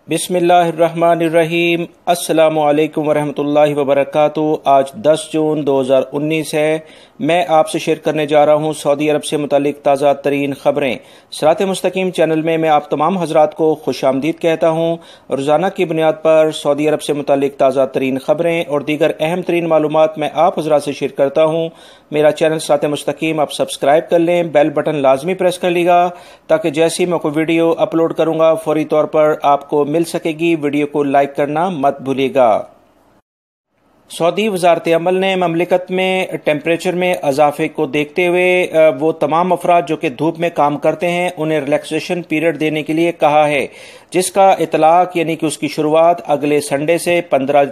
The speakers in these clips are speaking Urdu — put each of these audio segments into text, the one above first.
بسم اللہ الرحمن الرحیم۔ السلام علیکم ورحمۃ اللہ وبرکاتہ۔ آج 10 جون 2019 ہے۔ میں آپ سے شیئر کرنے جا رہا ہوں سعودی عرب سے متعلق تازہ ترین خبریں۔ صراط مستقیم چینل میں آپ تمام حضرات کو خوش آمدید کہتا ہوں۔ روزانہ کی بنیاد پر سعودی عرب سے متعلق تازہ ترین خبریں اور دیگر اہم ترین معلومات میں آپ حضرات سے شیئر کرتا ہوں۔ میرا چینل صراط مستقیم آپ سبسکرائب کر لیں، بیل بٹن لازمی پریس کر لیے گا تاکہ جیسی میں کوئی ویڈیو اپلوڈ کروں گا فوری طور پر آپ کو مل سکے گی۔ ویڈیو کو لائک کرنا مت بھولیے گا۔ سعودی وزارت عمل نے مملکت میں ٹیمپریچر میں اضافے کو دیکھتے ہوئے وہ تمام افراد جو کہ دھوپ میں کام کرتے ہیں انہیں ریلیکسیشن پیریڈ دینے کے لیے کہا ہے، جس کا اطلاق یعنی کہ اس کی شروعات اگلے سنڈے سے 15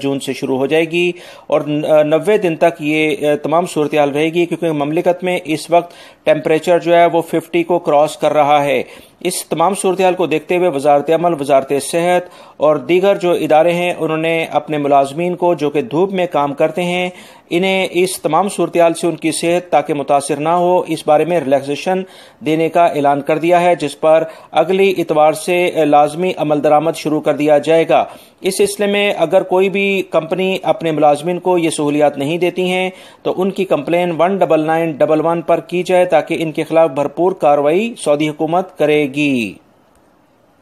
جون سے شروع ہو جائے گی اور 90 دن تک یہ تمام صورتحال رہے گی، کیونکہ مملکت میں اس وقت ٹیمپریچر جو ہے وہ 50 کو کراس کر رہا ہے۔ اس تمام صورتحال کو دیکھتے ہوئے وزارت عمل، وزارت صحت اور دیگر جو ادارے ہیں انہوں نے اپنے ملازمین کو جو کہ دھوپ میں کام کرتے ہیں انہیں اس تمام صورتحال سے ان کی صحت تاکہ متاثر نہ ہو اس بارے میں ریلیکسیشن دینے کا اعلان کر دیا ہے، جس پر اگلی اتوار سے لازمی عمل درآمد شروع کر دیا جائے گا۔ اس سلسلے میں اگر کوئی بھی کمپنی اپنے ملازمین کو یہ سہولیات نہیں دیتی ہیں تو ان کی کمپلین 19911 پر کی جائے تاکہ ان کے خلاف بھرپور کارروائی سعودی حکومت کرے گی۔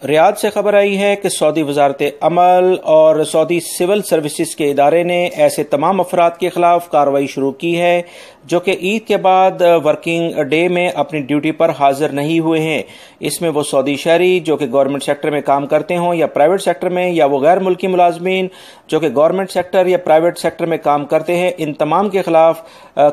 ریاض سے خبر آئی ہے کہ سعودی وزارت عمل اور سعودی سول سروسز کے ادارے نے ایسے تمام افراد کے خلاف کارروائی شروع کی ہے جو کہ عید کے بعد ورکنگ ڈے میں اپنی ڈیوٹی پر حاضر نہیں ہوئے ہیں۔ اس میں وہ سعودی شہری جو کہ گورنمنٹ سیکٹر میں کام کرتے ہوں یا پرائیویٹ سیکٹر میں، یا وہ غیر ملکی ملازمین جو کہ گورنمنٹ سیکٹر یا پرائیویٹ سیکٹر میں کام کرتے ہیں، ان تمام کے خلاف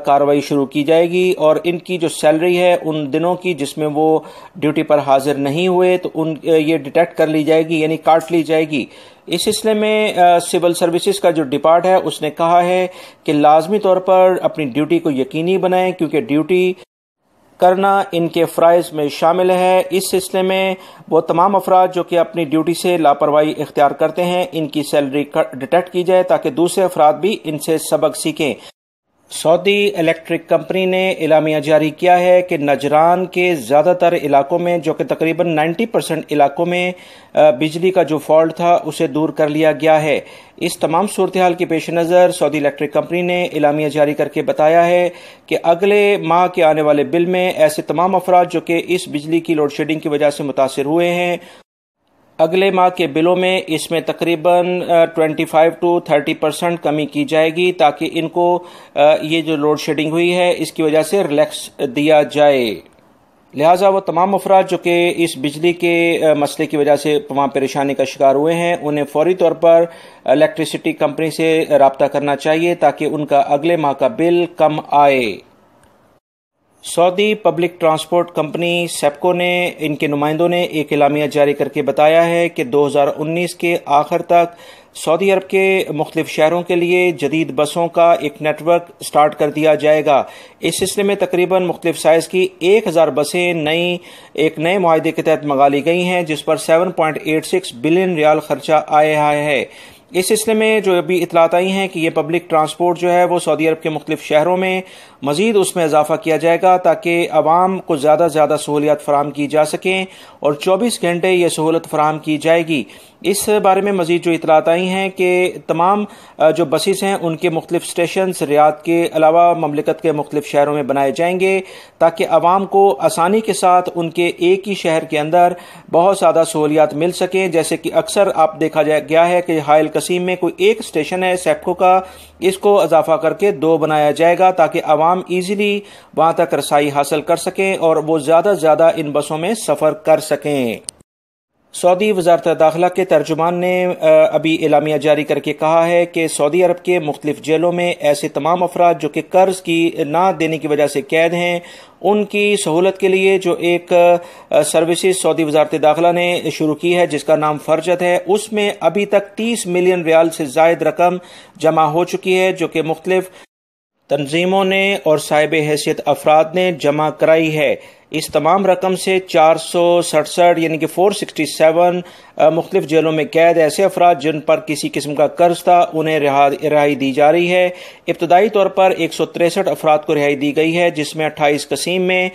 کارروائی شروع کی جائے گی اور ان کی جو سیلری ہے ان دنوں کی جس میں وہ ڈیوٹی پر حاضر نہیں ہوئے تو یہ ڈیٹیکٹ کر لی جائے گی، یعنی کاٹ لی جائے گی۔ اس سلسلے میں سول سروسز کا جو ڈپارٹ ہے اس نے کہا ہے کہ لازمی طور پر اپنی ڈیوٹی کو یقینی بنائیں، کیونکہ ڈیوٹی کرنا ان کے فرائض میں شامل ہے۔ اس سلسلے میں وہ تمام افراد جو کہ اپنی ڈیوٹی سے لاپرواہی اختیار کرتے ہیں ان کی سیلری ڈیٹیکٹ کی جائے تاکہ دوسرے افراد بھی ان سے سبق سیکھیں۔ سعودی الیکٹرک کمپنی نے اعلامیہ جاری کیا ہے کہ نجران کے زیادہ تر علاقوں میں جو کہ تقریباً 90% علاقوں میں بجلی کا جو فالٹ تھا اسے دور کر لیا گیا ہے۔ اس تمام صورتحال کے پیش نظر سعودی الیکٹرک کمپنی نے اعلامیہ جاری کر کے بتایا ہے کہ اگلے ماہ کے آنے والے بل میں ایسے تمام افراد جو کہ اس بجلی کی لوڈ شیڈنگ کی وجہ سے متاثر ہوئے ہیں، اگلے ماہ کے بلوں میں اس میں تقریباً 25 to 30% کمی کی جائے گی تاکہ ان کو یہ جو لوڈ شیڈنگ ہوئی ہے اس کی وجہ سے ریلیکس دیا جائے۔ لہٰذا وہ تمام افراد جو کہ اس بجلی کے مسئلے کی وجہ سے تمام پریشانی کا شکار ہوئے ہیں انہیں فوری طور پر الیکٹریسٹی کمپنی سے رابطہ کرنا چاہیے تاکہ ان کا اگلے ماہ کا بل کم آئے۔ Saudi public transport company SEPCO نے ان کے نمائندوں نے ایک اعلامیہ جاری کر کے بتایا ہے کہ 2019 کے آخر تک سعودی عرب کے مختلف شہروں کے لیے جدید بسوں کا ایک نیٹ ورک سٹارٹ کر دیا جائے گا۔ اس سلسلے میں تقریباً مختلف سائز کی 1000 بسیں ایک نئے معاہدے کے تحت منگا لی گئی ہیں جس پر 7.86 بلین ریال خرچہ آیا ہے۔ اس سلسلے میں جو ابھی اطلاعات آئی ہیں کہ یہ پبلک ٹرانسپورٹ جو ہے وہ سعودی عرب کے مختلف شہروں میں مزید اس میں اضافہ کیا جائے گا تاکہ عوام کو زیادہ سے زیادہ سہولیات فراہم کی جا سکیں اور 24 گھنٹے یہ سہولت فراہم کی جائے گی۔ اس بارے میں مزید جو اطلاعات آئی ہیں کہ تمام جو بسیز ہیں ان کے مختلف اسٹیشنز ریاض کے علاوہ مملکت کے مختلف شہروں میں بنائے جائیں گے تاکہ عوام کو آسانی کے ساتھ ان کے ایک ہی شہر کے اندر بہت زیادہ سہولیات مل سکیں۔ جیسے کہ اکثر آپ دیکھا گیا ہے کہ حائل قصیم میں کوئی ایک اسٹیشن ہے سیپکو کا، اس کو اضافہ کر کے 2 بنایا جائے گا تاکہ عوام ایزیلی وہاں تک رسائی حاصل کر سکیں اور وہ زیادہ سے زیادہ ان بسوں میں سفر کر سکیں۔ سعودی وزارت داخلہ کے ترجمان نے ابھی اعلامیہ جاری کر کے کہا ہے کہ سعودی عرب کے مختلف جیلوں میں ایسے تمام افراد جو کہ قرض کی نہ دینے کی وجہ سے قید ہیں ان کی سہولت کے لیے جو ایک سروسز سعودی وزارت داخلہ نے شروع کی ہے جس کا نام فرجت ہے، اس میں ابھی تک 30 ملین ریال سے زائد رقم جمع ہو چکی ہے جو کہ مختلف تنظیموں نے اور صاحب حیثیت افراد نے جمع کرائی ہے۔ اس تمام رقم سے 467 یعنی کہ 467 مختلف جیلوں میں قید ایسے افراد جن پر کسی قسم کا قرض تھا انہیں رہائی دی جا رہی ہے۔ ابتدائی طور پر 163 افراد کو رہائی دی گئی ہے جس میں 28 قسیم میں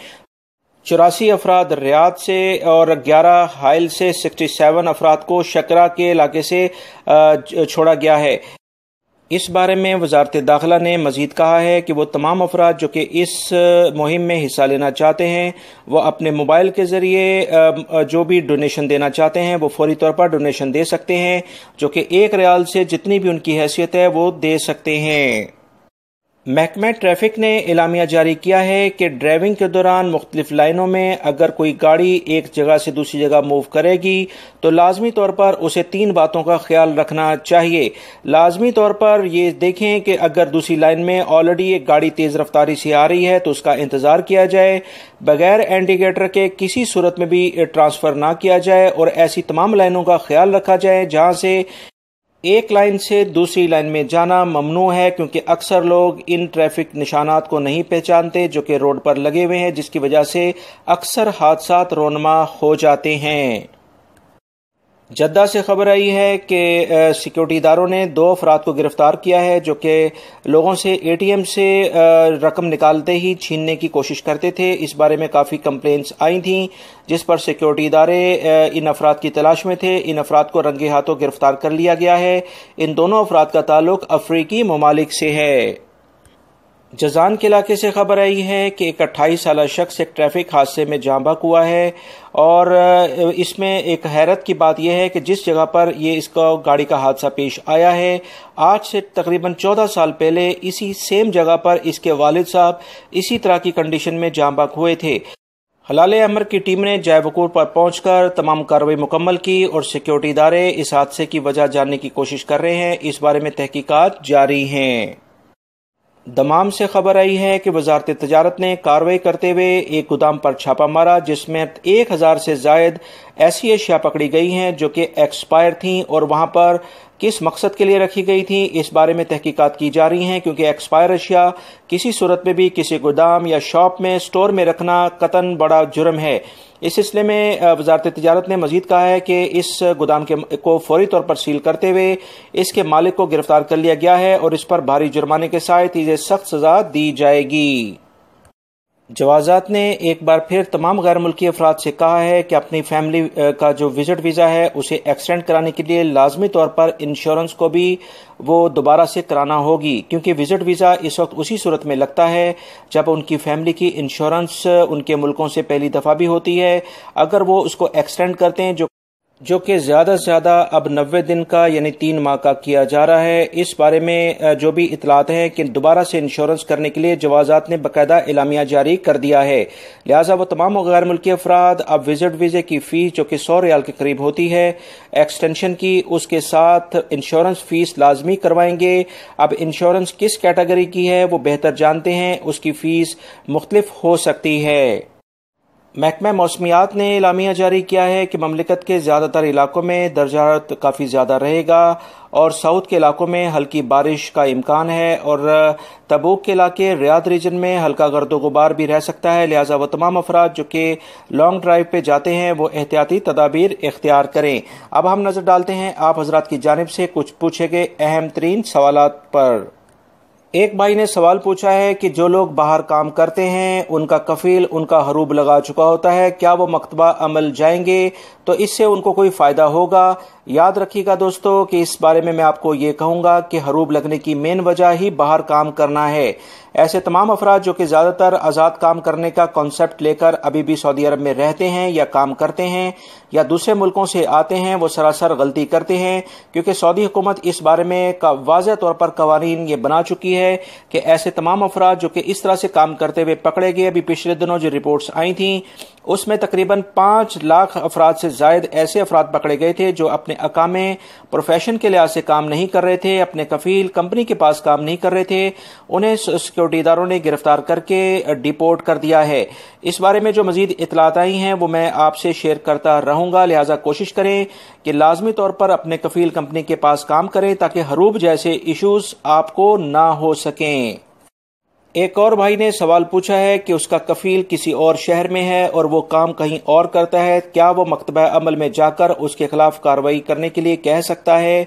84 افراد ریاض سے اور 11 حائل سے 67 افراد کو شکرا کے علاقے سے چھوڑا گیا ہے۔ اس بارے میں وزارت داخلہ نے مزید کہا ہے کہ وہ تمام افراد جو کہ اس مہم میں حصہ لینا چاہتے ہیں وہ اپنے موبائل کے ذریعے جو بھی ڈونیشن دینا چاہتے ہیں وہ فوری طور پر ڈونیشن دے سکتے ہیں، جو کہ 1 ریال سے جتنی بھی ان کی حیثیت ہے وہ دے سکتے ہیں۔ محکمہ ٹریفک نے اعلامیہ جاری کیا ہے کہ ڈرائیونگ کے دوران مختلف لائنوں میں اگر کوئی گاڑی ایک جگہ سے دوسری جگہ موو کرے گی تو لازمی طور پر اسے 3 باتوں کا خیال رکھنا چاہیے۔ لازمی طور پر یہ دیکھیں کہ اگر دوسری لائن میں آلریڈی ایک گاڑی تیز رفتاری سے آ رہی ہے تو اس کا انتظار کیا جائے، بغیر انڈیکیٹر کے کسی صورت میں بھی ٹرانسفر نہ کیا جائے، اور ایسی تمام لائنوں کا خیال رکھا جائے جہاں سے ایک لائن سے دوسری لائن میں جانا ممنوع ہے، کیونکہ اکثر لوگ ان ٹریفک نشانات کو نہیں پہچانتے جو کہ روڈ پر لگے ہوئے ہیں، جس کی وجہ سے اکثر حادثات رونما ہو جاتے ہیں۔ جدہ سے خبر آئی ہے کہ سیکورٹی اداروں نے 2 افراد کو گرفتار کیا ہے جو کہ لوگوں سے ATM سے رقم نکالتے ہی چھیننے کی کوشش کرتے تھے۔ اس بارے میں کافی کمپلینٹس آئی تھیں، جس پر سیکورٹی ادارے ان افراد کی تلاش میں تھے۔ ان افراد کو رنگے ہاتھوں گرفتار کر لیا گیا ہے۔ ان دونوں افراد کا تعلق افریقی ممالک سے ہے۔ جازان کے علاقے سے خبر آئی ہے کہ ایک 28 سالہ شخص ایک ٹریفک حادثے میں جاں بحق ہوا ہے، اور اس میں ایک حیرت کی بات یہ ہے کہ جس جگہ پر اس کو گاڑی کا حادثہ پیش آیا ہے، آج سے تقریباً 14 سال پہلے اسی سیم جگہ پر اس کے والد صاحب اسی طرح کی کنڈیشن میں جاں بحق ہوئے تھے۔ ہلال امر کی ٹیم نے جائے وقوع پر پہنچ کر تمام کارروائی مکمل کی، اور سیکورٹی ادارے اس حادثے کی وجہ جاننے کی کوشش کر رہے ہیں۔ اس بارے میں تحقیقات جاری ہیں۔ دمام سے خبر آئی ہے کہ وزارت تجارت نے کارروائی کرتے ہوئے ایک گودام پر چھاپہ مارا، جس میں 1000 سے زائد ایسی اشیاء پکڑی گئی ہیں جو کہ ایکسپائر تھیں، اور وہاں پر کس مقصد کے لیے رکھی گئی تھی اس بارے میں تحقیقات کی جا رہی ہیں، کیونکہ ایکسپائر اشیاء کسی صورت میں بھی کسی گودام یا شاپ میں اسٹور میں رکھنا قطعاً بڑا جرم ہے۔ اس سلسلے میں وزارت تجارت نے مزید کہا ہے کہ اس گودام کو فوری طور پر سیل کرتے ہوئے اس کے مالک کو گرفتار کر لیا گیا ہے، اور اس پر بھاری جرمانے کے ساتھ اسے سخت سزا دی جائے گی۔ جوازات نے ایک بار پھر تمام غیر ملکی افراد سے کہا ہے کہ اپنی فیملی کا جو وزٹ ویزا ہے اسے ایکسٹینڈ کرانے کے لیے لازمی طور پر انشورنس کو بھی وہ دوبارہ سے کرانا ہوگی، کیونکہ وزٹ ویزا اس وقت اسی صورت میں لگتا ہے جب ان کی فیملی کی انشورنس ان کے ملکوں سے پہلی دفعہ بھی ہوتی ہے۔ اگر وہ اس کو ایکسٹینڈ کرتے ہیں جو کہ زیادہ سے زیادہ اب 90 دن کا یعنی 3 ماہ کا کیا جا رہا ہے، اس بارے میں جو بھی اطلاعات ہیں کہ دوبارہ سے انشورنس کرنے کے لیے جوازات نے باقاعدہ اعلامیہ جاری کر دیا ہے، لہٰذا وہ تمام غیر ملکی افراد اب وزٹ ویزے کی فیس جو کہ 100 ریال کے قریب ہوتی ہے ایکسٹینشن کی، اس کے ساتھ انشورنس فیس لازمی کروائیں گے۔ اب انشورنس کس کیٹیگری کی ہے وہ بہتر جانتے ہیں، اس کی فیس مختلف ہو سکتی ہے۔ محکمہ موسمیات نے اعلامیہ جاری کیا ہے کہ مملکت کے زیادہ تر علاقوں میں درجہ حرارت کافی زیادہ رہے گا، اور ساؤتھ کے علاقوں میں ہلکی بارش کا امکان ہے، اور تبوک کے علاقے ریاض ریجن میں ہلکا گرد و غبار بھی رہ سکتا ہے، لہٰذا وہ تمام افراد جو کہ لانگ ڈرائیو پہ جاتے ہیں وہ احتیاطی تدابیر اختیار کریں۔ اب ہم نظر ڈالتے ہیں آپ حضرات کی جانب سے کچھ پوچھے گئے اہم ترین سوالات پر۔ ایک بھائی نے سوال پوچھا ہے کہ جو لوگ باہر کام کرتے ہیں ان کا کفیل ان کا حروب لگا چکا ہوتا ہے، کیا وہ مکتبہ عمل جائیں گے تو اس سے ان کو کوئی فائدہ ہوگا؟ یاد رکھیے گا دوستو کہ اس بارے میں آپ کو یہ کہوں گا کہ حروب لگنے کی مین وجہ ہی باہر کام کرنا ہے۔ ایسے تمام افراد جو کہ زیادہ تر آزاد کام کرنے کا کانسیپٹ لے کر ابھی بھی سعودی عرب میں رہتے ہیں یا کام کرتے ہیں یا دوسرے ملکوں سے آتے ہیں، وہ سراسر غلطی کرتے ہیں، کیونکہ سعودی حکومت اس بارے میں واضح طور پر قوانین یہ بنا چکی ہے کہ ایسے تمام افراد جو کہ اس طرح سے کام کرتے ہوئے پکڑے گئے، ابھی پچھلے دنوں جو رپورٹس آئی تھیں اس میں تقریباً 5 لاکھ افراد سے زائد ایسے افراد پکڑے گئے تھے جو اپنے اقامے پروفیشن کے لحاظ سے کام نہیں کر رہے تھے، اپنے کفیل کمپنی کے پاس کام نہیں کر رہے تھے، انہیں سیکورٹی اداروں نے گرفتار کر کے ڈیپورٹ کر دیا ہے۔ اس بارے میں جو مزید اطلاعات آئی ہیں وہ میں آپ سے شیئر کرتا رہوں گا، لہٰذا کوشش کریں کہ لازمی طور پر اپنے کفیل کمپنی کے پاس کام کریں تاکہ حروب جیسے ایشوز آپ کو نہ ہو سکیں۔ ایک اور بھائی نے سوال پوچھا ہے کہ اس کا کفیل کسی اور شہر میں ہے اور وہ کام کہیں اور کرتا ہے، کیا وہ مکتبہ عمل میں جا کر اس کے خلاف کارروائی کرنے کے لیے کہہ سکتا ہے؟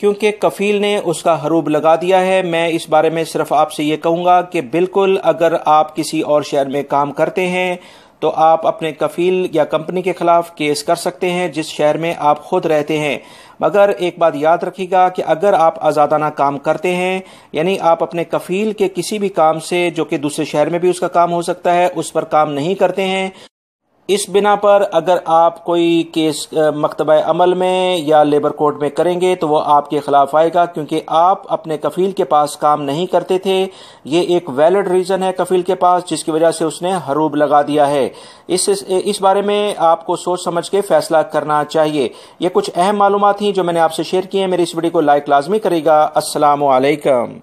کیونکہ کفیل نے اس کا حروب لگا دیا ہے، میں اس بارے میں صرف آپ سے یہ کہوں گا کہ بالکل اگر آپ کسی اور شہر میں کام کرتے ہیں تو آپ اپنے کفیل یا کمپنی کے خلاف کیس کر سکتے ہیں جس شہر میں آپ خود رہتے ہیں۔ مگر ایک بات یاد رکھیے گا کہ اگر آپ آزادانہ کام کرتے ہیں، یعنی آپ اپنے کفیل کے کسی بھی کام سے جو کہ دوسرے شہر میں بھی اس کا کام ہو سکتا ہے اس پر کام نہیں کرتے ہیں، اس بنا پر اگر آپ کوئی کیس مکتبہ عمل میں یا لیبر کورٹ میں کریں گے تو وہ آپ کے خلاف آئے گا، کیونکہ آپ اپنے کفیل کے پاس کام نہیں کرتے تھے۔ یہ ایک ویلڈ ریزن ہے کفیل کے پاس جس کی وجہ سے اس نے حروب لگا دیا ہے۔ اس بارے میں آپ کو سوچ سمجھ کے فیصلہ کرنا چاہیے۔ یہ کچھ اہم معلومات تھیں جو میں نے آپ سے شیئر کی ہیں۔ میری اس ویڈیو کو لائک لازمی کرے گا۔ السلام علیکم۔